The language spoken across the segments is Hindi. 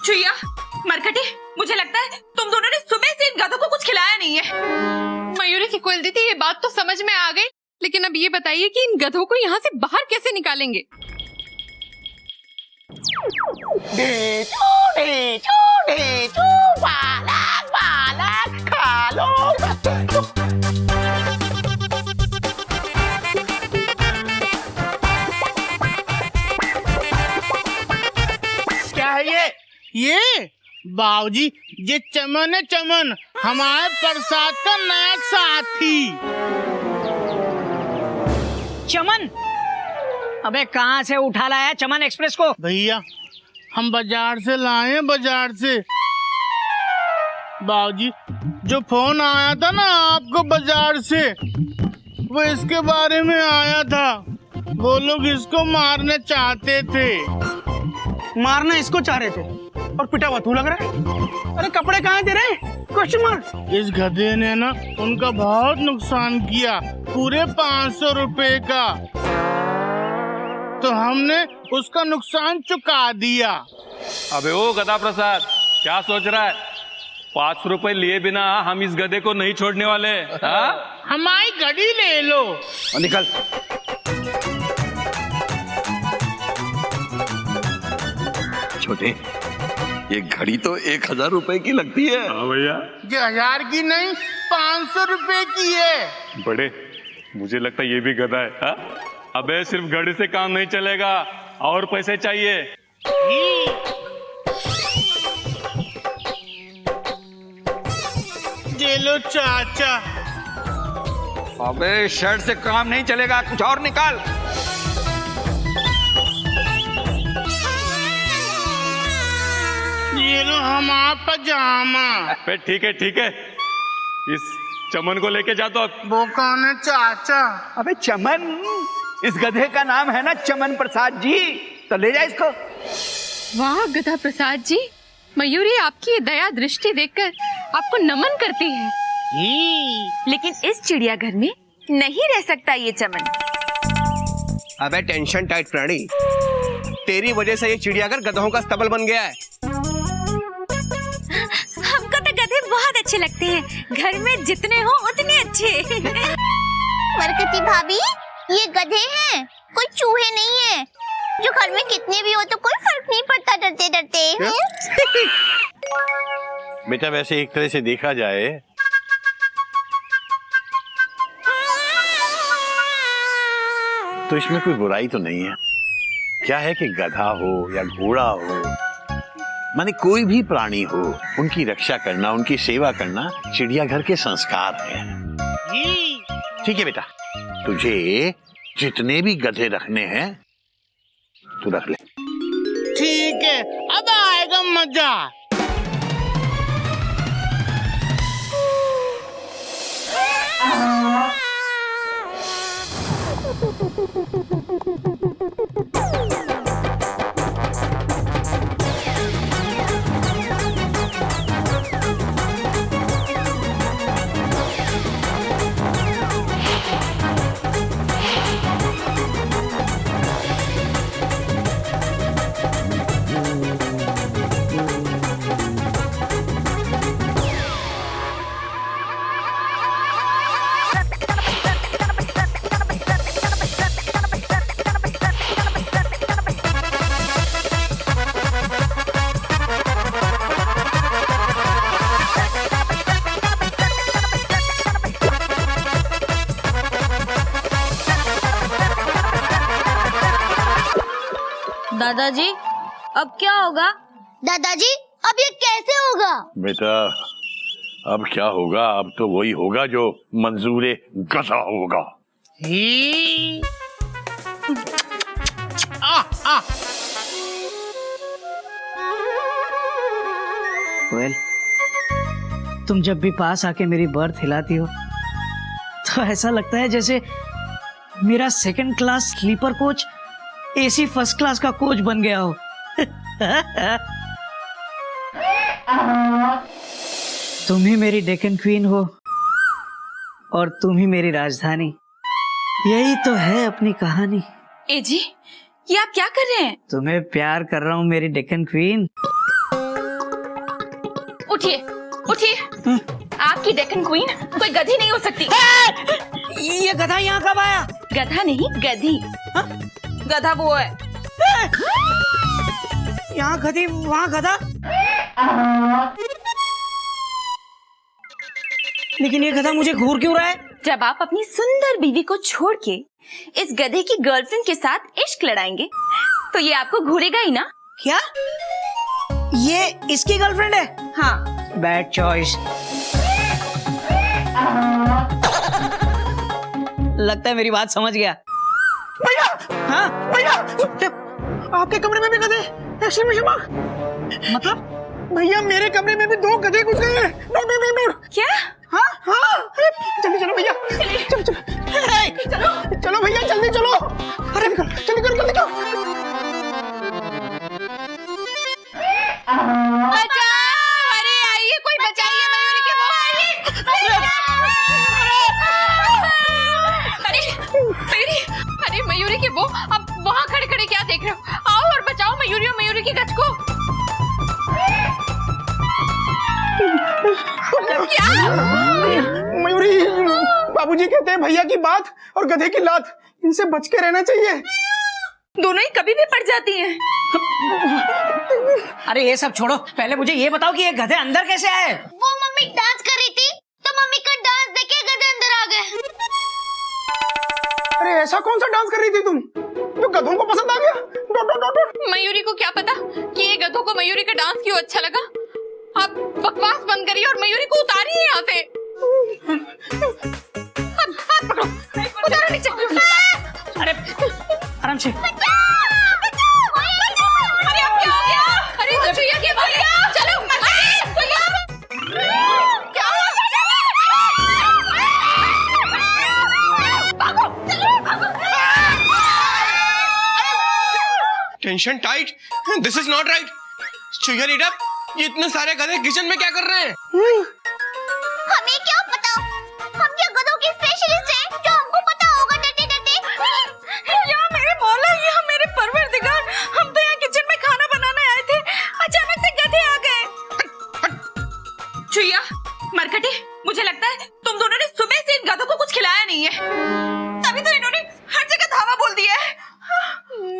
चुईया, मरकटे, मुझे लगता है तुम दोनों ने सुबह से इन गधों को कुछ खिलाया नहीं है। मयूरी की कोयल दीदी, ये बात तो समझ में आ गई, लेकिन अब ये बताइए कि इन गधों को यहाँ से बाहर कैसे निकालेंगे? पालक पालक खा लो। क्या है ये बाबूजी, ये चमन है चमन, हमारे प्रसाद का नया साथी। चमन? अबे कहाँ से उठा लाया चमन एक्सप्रेस को? भैया हम बाजार से लाए हैं, बाजार से। बाबूजी जो फोन आया था ना आपको बाजार से, वो इसके बारे में आया था। वो लोग इसको मारने चाहते थे। मारना इसको चाह रहे थे और पिटा हुआ तू लग रहा है। अरे कपड़े कहाँ दे रहे? Question mark. इस गधे ने ना उनका बहुत नुकसान किया, पूरे 500 रुपए का। तो हमने उसका नुकसान चुका दिया। अबे ओ गधा प्रसाद, क्या सोच रहा है? 500 रुपए लिए बिना हम इस गधे को नहीं छोड़ने वाले। हमारी घड़ी ले लो। निकल। छोटे, ये घड़ी तो 1000 रुपए की लगती है। हाँ भैया। ये 1000 की नहीं, 500 रुपए की है। बड़े, मुझे लगता है ये भी गधा है। हा? अबे सिर्फ घड़ी से काम नहीं चलेगा, और पैसे चाहिए। ये लो चाचा। अबे शर्ट से काम नहीं चलेगा, कुछ और निकाल। ये लो हमारा पजामा। ठीक है ठीक है, इस चमन को लेके जा। तो वो कौन है चाचा? अबे चमन, इस गधे का नाम है ना चमन प्रसाद जी, तो ले जा इसको। वाह गधा प्रसाद जी, मयूरी आपकी ये दया दृष्टि देखकर आपको नमन करती है। लेकिन इस चिड़ियाघर में नहीं रह सकता ये चमन। अबे टेंशन टाइट प्राणी, तेरी वजह से ये चिड़ियाघर गधों का स्तबल बन गया है। हमको तो गधे बहुत अच्छे लगते हैं, घर में जितने हो उतने अच्छे। मरकती भाभी, ये गधे हैं, कोई चूहे नहीं है। जो घर में कितने भी हो तो कोई फर्क नहीं पड़ता डरते डरते। बेटा वैसे एक तरह से देखा जाए तो इसमें कोई बुराई तो नहीं है। क्या है कि गधा हो या घोड़ा हो, माने कोई भी प्राणी हो, उनकी रक्षा करना, उनकी सेवा करना चिड़ियाघर के संस्कार हैं। ठीक है बेटा, तुझे जितने भी गधे रखने हैं तू रख ले। ठीक है, अब आएगा मजा। दादाजी अब क्या होगा? दादाजी अब ये कैसे होगा? बेटा अब क्या होगा? अब तो वही होगा जो मंजूरे गधा होगा। कोयल, तुम जब भी पास आके मेरी बर्थ हिलाती हो तो ऐसा लगता है जैसे मेरा second class sleeper coach AC first class का कोच बन गया हो। तुम ही मेरी डेक्कन क्वीन हो और तुम ही मेरी राजधानी। यही तो है अपनी कहानी। ए जी, ये आप क्या कर रहे हैं? तुम्हें प्यार कर रहा हूँ मेरी डेक्कन क्वीन। उठिए उठिए। आपकी डेक्कन क्वीन कोई गधी नहीं हो सकती। ये गधा यहाँ कब आया? गधा नहीं, गधी। गधा वो है। यहाँ गधी, वहाँ गधा। लेकिन ये गधा मुझे घूर क्यों रहा है? जब आप अपनी सुंदर बीवी को छोड़ के इस गधे की गर्लफ्रेंड के साथ इश्क लड़ाएंगे तो ये आपको घूरेगा ही ना। क्या ये इसकी गर्लफ्रेंड है? हाँ। Bad choice. लगता है मेरी बात समझ गया। भैया, हाँ भैया, आपके कमरे में भी गधे? Exclamation mark. मतलब भैया मेरे कमरे में भी 2 गधे घुस गए हैं। No no no no. क्या? हाँ हाँ, जल्दी चलो भैया, चलो चलो चलो चलो भैया, जल्दी चलो। अरे निकल, जल्दी करो, जल्दी करो। बचाओ! अरे आइए, कोई बचाइए मयूरी के वो आइए। अरे मयूरी के वो, अब वहाँ खड़े खड़े क्या देख रहे हो? आओ और बचाओ मयूरी और मयूरी की गज को। मयूरी, बाबूजी कहते हैं भैया की बात और गधे की लात, इनसे बच के रहना चाहिए। दोनों ही कभी भी पड़ जाती हैं। अरे ये सब छोड़ो, पहले मुझे ये बताओ कि ये गधे अंदर कैसे आए? वो मम्मी डांस कर रही थी तो मम्मी का डांस देख के गधे अंदर आ गए। अरे ऐसा कौन सा डांस कर रही थी तुम जो गधों को पसंद आ गया? डो, डो, डो, डो। मयूरी को क्या पता कि ये गधों को मयूरी का डांस क्यों अच्छा लगा। आप बकवास बंद करिए और मयूरी को उतारिए यहाँ से। हाथ पकड़ो, उतारो नीचे। अरे आराम से। अरे अब क्या हो गया? अरे तो चुईया के बोले चलो चुईया। क्या हुआ? भागो, चलो भागो। Tension tight, this is not right. चुईया रीड अप, ये इतने सारे गधे किचन में क्या कर रहे हैं? हमें क्या पता, हम क्या गधों के स्पेशलिस्ट हैं जो हमको पता होगा डरते डरते। या मेरे मौला, या मेरे परवरदिगार, हम तो यहाँ किचन में खाना बनाने आए थे, अचानक से गधे आ गए। चुईया, मरकटी, मुझे लगता है तुम दोनों ने सुबह से इन गधों को कुछ खिलाया नहीं है, तभी तो इन्होंने हर जगह धावा बोल दिया है।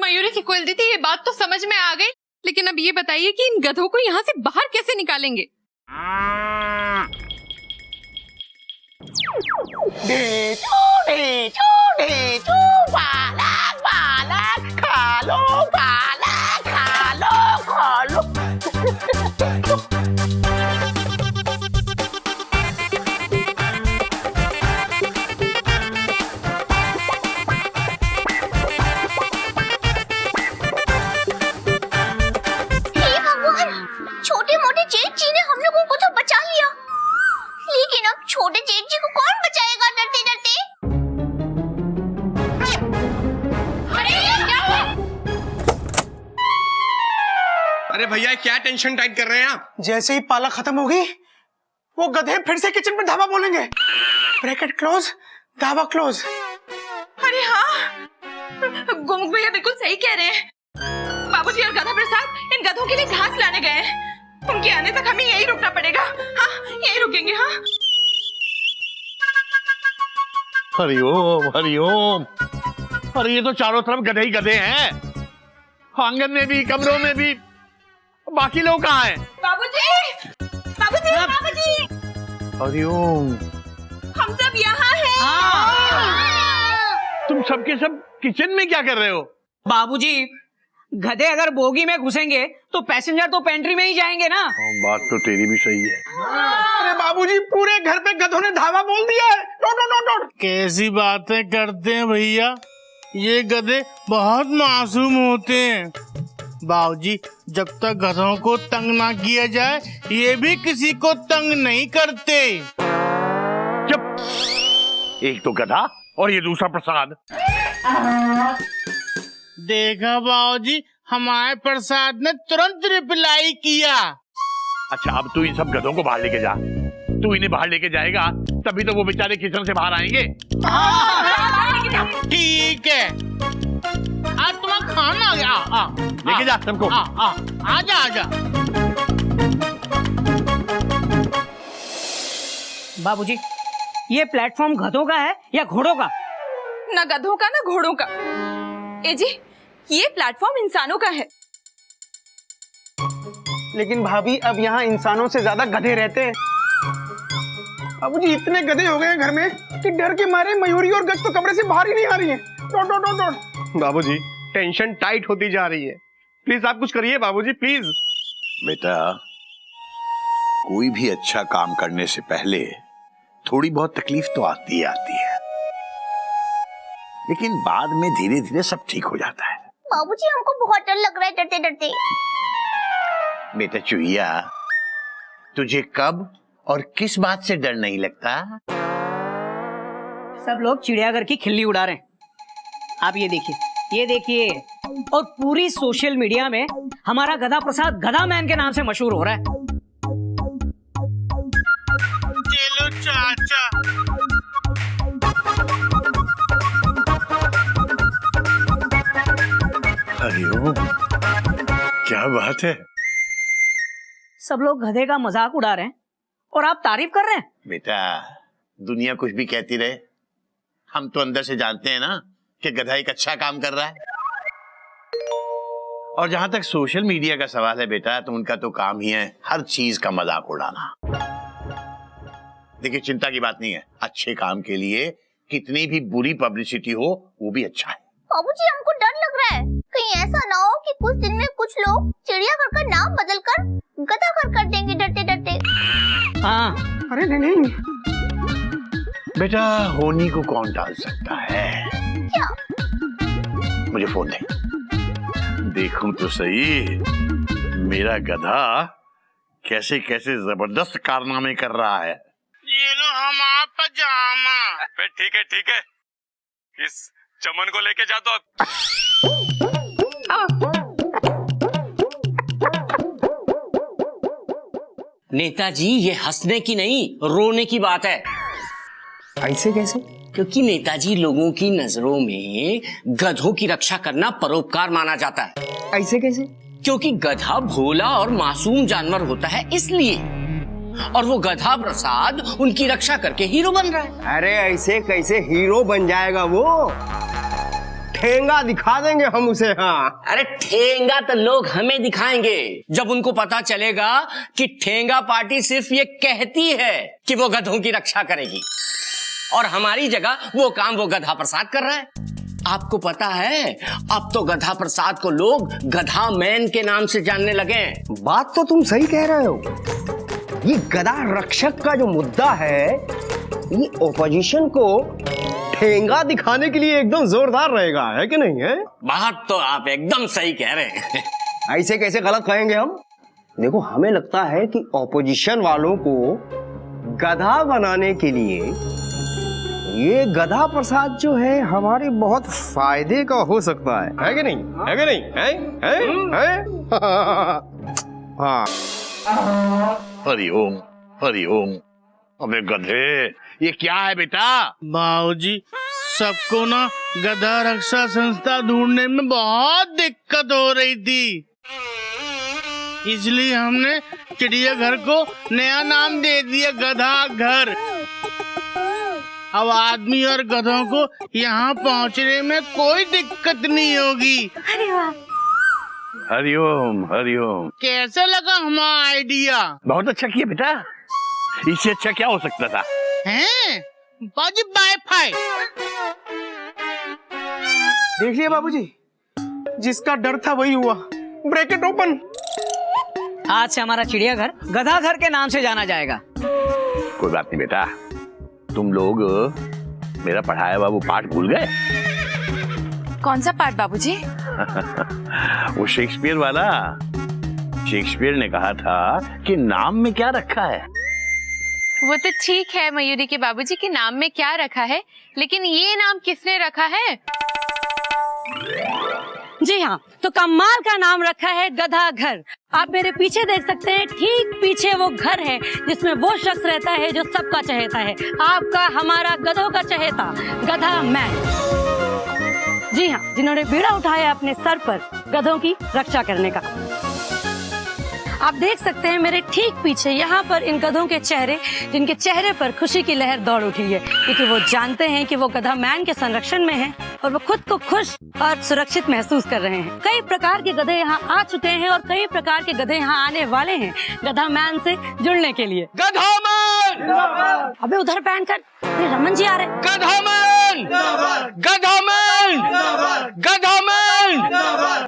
मयूरी की कोयल दीदी, ये बात तो समझ में आ गई, लेकिन अब ये बताइए कि इन गधों को यहाँ से बाहर कैसे निकालेंगे? पालक पालक खा लो, पालक खा लो, खा लो। हे भगवान, छोटे मोटे जेठ जी ने हम लोगों को तो बचा लिया, लेकिन अब छोटे जेठ जी को कौन बचाएगा डरते डरते। अरे भैया क्या टेंशन टाइट कर रहे हैं आप? जैसे ही पालक खत्म होगी वो गधे फिर से किचन में धावा बोलेंगे। ब्रैकेट क्लोज, धावा क्लोज। अरे हाँ, गोमुख भैया बिल्कुल सही कह रहे हैं। बाबूजी और गधा प्रसाद इन गधों के लिए घास लाने गए हैं। उनके आने तक हमें यही रुकना पड़ेगा। हाँ, यही रुकेंगे। हाँ, हरिओम हरिओम। अरे ये तो चारों तरफ गधे ही गधे हैं, आंगन में भी, कमरों में भी। बाकी लोग कहाँ हैं? बाबूजी, बाबूजी, बाबूजी, हरिओम। हम सब यहाँ हैं। तुम सबके सब किचन में क्या कर रहे हो? बाबूजी, गधे अगर बोगी में घुसेंगे तो पैसेंजर तो पेंट्री में ही जाएंगे ना। बात तो तेरी भी सही है। अरे बाबूजी, पूरे घर पे गधों ने धावा बोल दिया है। डो, डो, डो, डो। कैसी बातें करते हैं भैया, ये गधे बहुत मासूम होते हैं। बाबूजी, जब तक गधों को तंग ना किया जाए ये भी किसी को तंग नहीं करते। चुप। एक तो गधा और ये दूसरा प्रसाद। देखा बाबूजी, हमारे प्रसाद ने तुरंत रिप्लाई किया। अच्छा, अब तू इन सब गधों को बाहर लेके जा। तू इन्हें बाहर लेके जाएगा तभी तो वो बेचारे किचन से बाहर आएंगे। ठीक है, आज तुम्हारा खाना आ गया। लेके जा सबको। आजा आजा। बाबूजी, ये प्लेटफॉर्म गधों का है या घोड़ों का? ना गधों का ना घोड़ों का। ए जी, ये प्लेटफॉर्म इंसानों का है। लेकिन भाभी अब यहाँ इंसानों से ज्यादा गधे रहते हैं। बाबूजी इतने गधे हो गए हैं घर में कि डर के मारे मयूरी और गज तो कमरे से बाहर ही नहीं आ रही है। Dot dot dot dot. बाबूजी टेंशन टाइट होती जा रही है, प्लीज आप कुछ करिए बाबूजी प्लीज। बेटा, कोई भी अच्छा काम करने से पहले थोड़ी बहुत तकलीफ तो आती है, लेकिन बाद में धीरे धीरे सब ठीक हो जाता है। बाबूजी हमको बहुत डर लग रहा है डरते डरते। बेटा चूहिया, तुझे कब और किस बात से डर नहीं लगता? सब लोग चिड़ियाघर की खिल्ली उड़ा रहे हैं। आप ये देखिए, और पूरी सोशल मीडिया में हमारा गधा प्रसाद गधा मैन के नाम से मशहूर हो रहा है। चलो चाचा। अरे क्या बात है? सब लोग गधे का मजाक उड़ा रहे हैं और आप तारीफ कर रहे हैं। बेटा, दुनिया कुछ भी कहती रहे, हम तो अंदर से जानते हैं ना कि गधा एक अच्छा काम कर रहा है। और जहां तक सोशल मीडिया का सवाल है बेटा, तो उनका तो काम ही है हर चीज का मजाक उड़ाना। देखिए, चिंता की बात नहीं है, अच्छे काम के लिए कितनी भी बुरी पब्लिसिटी हो वो भी अच्छा है। बाबूजी हमको डर लग रहा है, कहीं ऐसा ना हो कि कुछ दिन में कुछ लोग चिड़ियाघर का नाम बदलकर गधाघर कर देंगे डरते डरते। हाँ, अरे नहीं बेटा, होनी को कौन टाल सकता है? क्या? मुझे फोन दे, देखूं तो सही मेरा गधा कैसे कैसे जबरदस्त कारनामे कर रहा है। ये लो हमारा पजामा। ठीक है, इस चमन को लेके जा तो। नेताजी, ये हंसने की नहीं रोने की बात है। ऐसे कैसे? क्योंकि नेताजी, लोगों की नजरों में गधों की रक्षा करना परोपकार माना जाता है। ऐसे कैसे? क्योंकि गधा भोला और मासूम जानवर होता है इसलिए, और वो गधा प्रसाद उनकी रक्षा करके हीरो बन रहा है। अरे ऐसे कैसे हीरो बन जाएगा वो? ठेंगा दिखा देंगे हम उसे। हाँ, अरे ठेंगा तो लोग हमें दिखाएंगे जब उनको पता चलेगा कि ठेंगा पार्टी सिर्फ ये कहती है कि वो गधों की रक्षा करेगी, और हमारी जगह वो काम वो गधा प्रसाद कर रहा है। आपको पता है, अब तो गधा प्रसाद को लोग गधा मैन के नाम से जानने लगे। बात तो तुम सही कह रहे हो। ये गधा रक्षक का जो मुद्दा है, ये ओपोजिशन को ठेंगा दिखाने के लिए एकदम जोरदार रहेगा, है कि नहीं है? बात तो आप एकदम सही कह रहे हैं। ऐसे कैसे गलत कहेंगे हम? देखो, हमें लगता है कि ओपोजिशन वालों को गधा बनाने के लिए ये गधा प्रसाद जो है हमारे बहुत फायदे का हो सकता है कि नहीं? है कि नहीं? है? हाँ। हरिओम हरिओम। अबे गधे, ये क्या है बेटा? बाबूजी, सबको ना गधा रक्षा संस्था ढूंढने में बहुत दिक्कत हो रही थी, इसलिए हमने चिड़ियाघर को नया नाम दे दिया, गधा घर। अब आदमी और गधों को यहाँ पहुँचने में कोई दिक्कत नहीं होगी। अरे वाह, हरिओम हरिओम। कैसा लगा हमारा आइडिया? बहुत अच्छा किया बेटा, इससे अच्छा क्या हो सकता था? हैं? बाबूजी, वाईफाई। देखिए बाबूजी, जिसका डर था वही हुआ। Bracket open. आज से हमारा चिड़ियाघर गधा घर के नाम से जाना जाएगा। कोई बात नहीं बेटा, तुम लोग मेरा पढ़ाया हुआ वो पाठ भूल गए? कौन सा पाठ बाबूजी? वो शेक्सपियर वाला। शेक्सपियर ने कहा था कि नाम में क्या रखा है। वो तो ठीक है मयूरी के बाबूजी कि नाम में क्या रखा है, लेकिन ये नाम किसने रखा है? जी हाँ, तो कमाल का नाम रखा है गधा घर। आप मेरे पीछे देख सकते हैं, ठीक पीछे वो घर है जिसमें वो शख्स रहता है जो सबका चहेता है, आपका हमारा गधों का चहेता, गधा मैन। जी हाँ, जिन्होंने बीड़ा उठाया अपने सर पर गधों की रक्षा करने का। आप देख सकते हैं मेरे ठीक पीछे यहाँ पर इन गधों के चेहरे, जिनके चेहरे पर खुशी की लहर दौड़ उठी है, क्योंकि वो जानते हैं कि वो गधा मैन के संरक्षण में हैं और वो खुद को खुश और सुरक्षित महसूस कर रहे हैं। कई प्रकार के गधे यहाँ आ चुके हैं और कई प्रकार के गधे यहाँ आने वाले हैं गधा मैन से जुड़ने के लिए। गधा मैन! अबे उधर पैन कर, ये रमन जी आ रहे हैं। गधा मैन! गधा मैन! गधा मैन!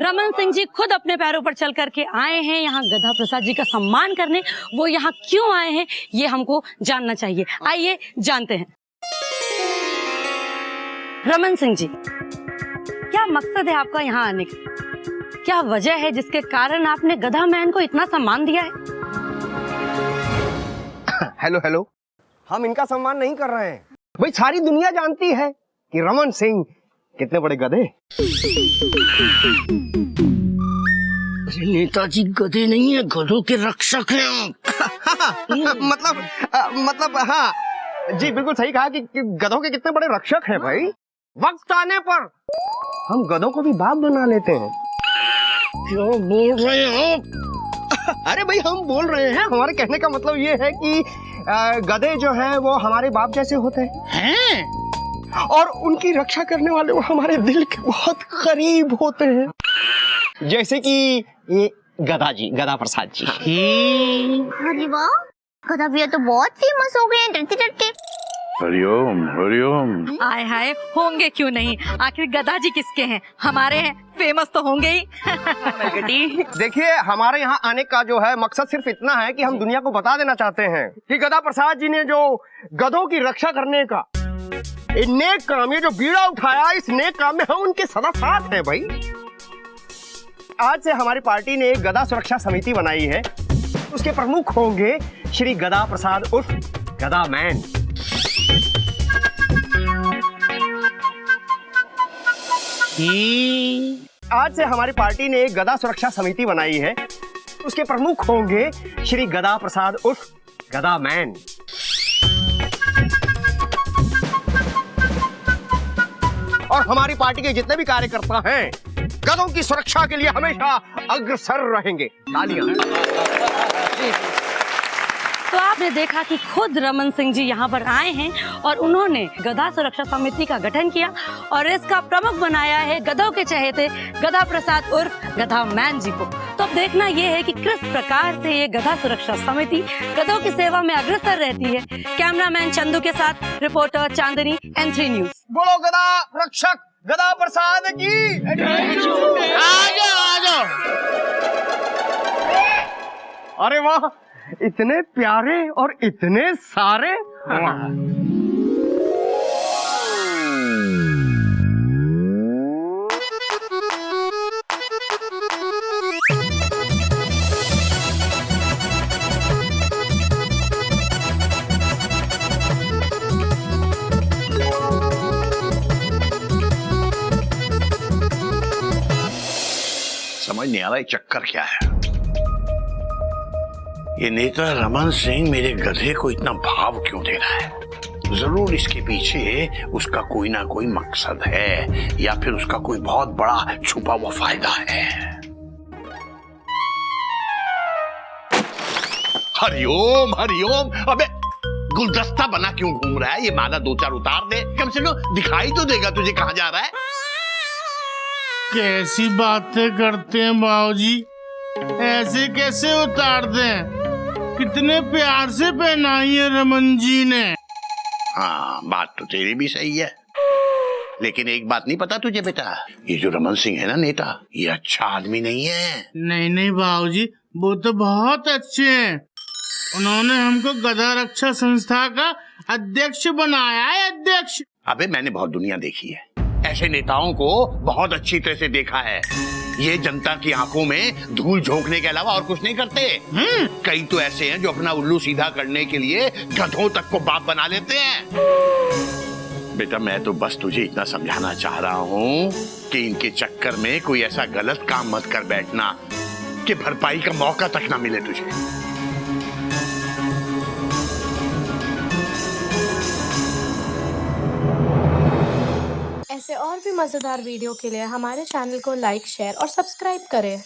रमन सिंह जी खुद अपने पैरों पर चल करके आए हैं यहाँ गधा प्रसाद जी का सम्मान करने। वो यहाँ क्यों आए हैं ये हमको जानना चाहिए, आइए जानते हैं। रमन सिंह जी, क्या मकसद है आपका यहाँ आने का? क्या वजह है जिसके कारण आपने गधा मैन को इतना सम्मान दिया है? हेलो हेलो, हम इनका सम्मान नहीं कर रहे हैं भाई। सारी दुनिया जानती है कि रमन सिंह कितने बड़े गधे। नेताजी गधे नहीं है, गधों के रक्षक हैं। मतलब हाँ जी, बिल्कुल सही कहा कि गधों के कितने बड़े रक्षक हैं भाई। वक्त आने पर हम गधों को भी बाप बना लेते हैं। क्यों बोल रहे हो? अरे भाई हम बोल रहे हैं, हमारे कहने का मतलब ये है कि गधे जो हैं वो हमारे बाप जैसे होते हैं और उनकी रक्षा करने वाले वो हमारे दिल के बहुत करीब होते हैं, जैसे कि ये गधा जी, गधा प्रसाद जी। अरे वाह, गधा भैया तो बहुत फेमस हो गए हैं डरते डरते। हरिओम हरिओम। आए हाय, होंगे क्यों नहीं, आखिर गधा जी किसके हैं? हमारे हैं, फेमस तो होंगे ही। देखिए, हमारे यहाँ आने का जो है मकसद सिर्फ इतना है कि हम दुनिया को बता देना चाहते हैं कि गधा प्रसाद जी ने जो गधों की रक्षा करने का नेक काम, ये जो बीड़ा उठाया, इस नेक काम में हम उनके सदा साथ हैं भाई। आज से हमारी पार्टी ने एक गधा सुरक्षा समिति बनाई है। उसके प्रमुख होंगे श्री गधा प्रसाद उर्फ गधा मैन। आज से हमारी पार्टी ने एक गधा सुरक्षा समिति बनाई है। उसके प्रमुख होंगे श्री गधा प्रसाद उर्फ गधा मैन। और हमारी पार्टी के जितने भी कार्यकर्ता हैं गधों की सुरक्षा के लिए हमेशा अग्रसर रहेंगे। तालियां। तो आपने देखा कि खुद रमन सिंह जी यहाँ पर आए हैं और उन्होंने गधा सुरक्षा समिति का गठन किया और इसका प्रमुख बनाया है गधों के चहेते गधा प्रसाद उर्फ गधा मैन जी को। तो अब देखना ये है कि किस प्रकार से ये गधा सुरक्षा समिति गधों की सेवा में अग्रसर रहती है। कैमरामैन चंदू के साथ रिपोर्टर चांदनी, N3 न्यूज। बोलो गधा रक्षक गधा प्रसाद की। आ जाओ। अरे वाह, इतने प्यारे और इतने सारे। समझ नहीं आ रहा ये चक्कर क्या है। ये नेता रमन सिंह मेरे गधे को इतना भाव क्यों दे रहा है? जरूर इसके पीछे उसका कोई ना कोई मकसद है या फिर उसका कोई बहुत बड़ा छुपा हुआ फायदा है। हरिओम हरिओम। अबे गुलदस्ता बना क्यों घूम रहा है? ये माला दो चार उतार दे, कम से कम दिखाई तो देगा तुझे कहाँ जा रहा है। कैसी बातें करते हैं बाबूजी, ऐसे कैसे उतार दें? कितने प्यार से पहनाई है रमन जी ने। हाँ, बात तो तेरी भी सही है, लेकिन एक बात नहीं पता तुझे बेटा, ये जो रमन सिंह है ना नेता, ये अच्छा आदमी नहीं है। नहीं बाबूजी, वो तो बहुत अच्छे हैं। उन्होंने हमको गधा रक्षा संस्था का अध्यक्ष बनाया है, अध्यक्ष। अबे मैंने बहुत दुनिया देखी है, ऐसे नेताओं को बहुत अच्छी तरह से देखा है। ये जनता की आंखों में धूल झोंकने के अलावा और कुछ नहीं करते। कई तो ऐसे हैं जो अपना उल्लू सीधा करने के लिए गधों तक को बाप बना लेते हैं। बेटा मैं तो बस तुझे इतना समझाना चाह रहा हूँ कि इनके चक्कर में कोई ऐसा गलत काम मत कर बैठना कि भरपाई का मौका तक ना मिले तुझे। ऐसे और भी मजेदार वीडियो के लिए हमारे चैनल को लाइक, शेयर और सब्सक्राइब करें।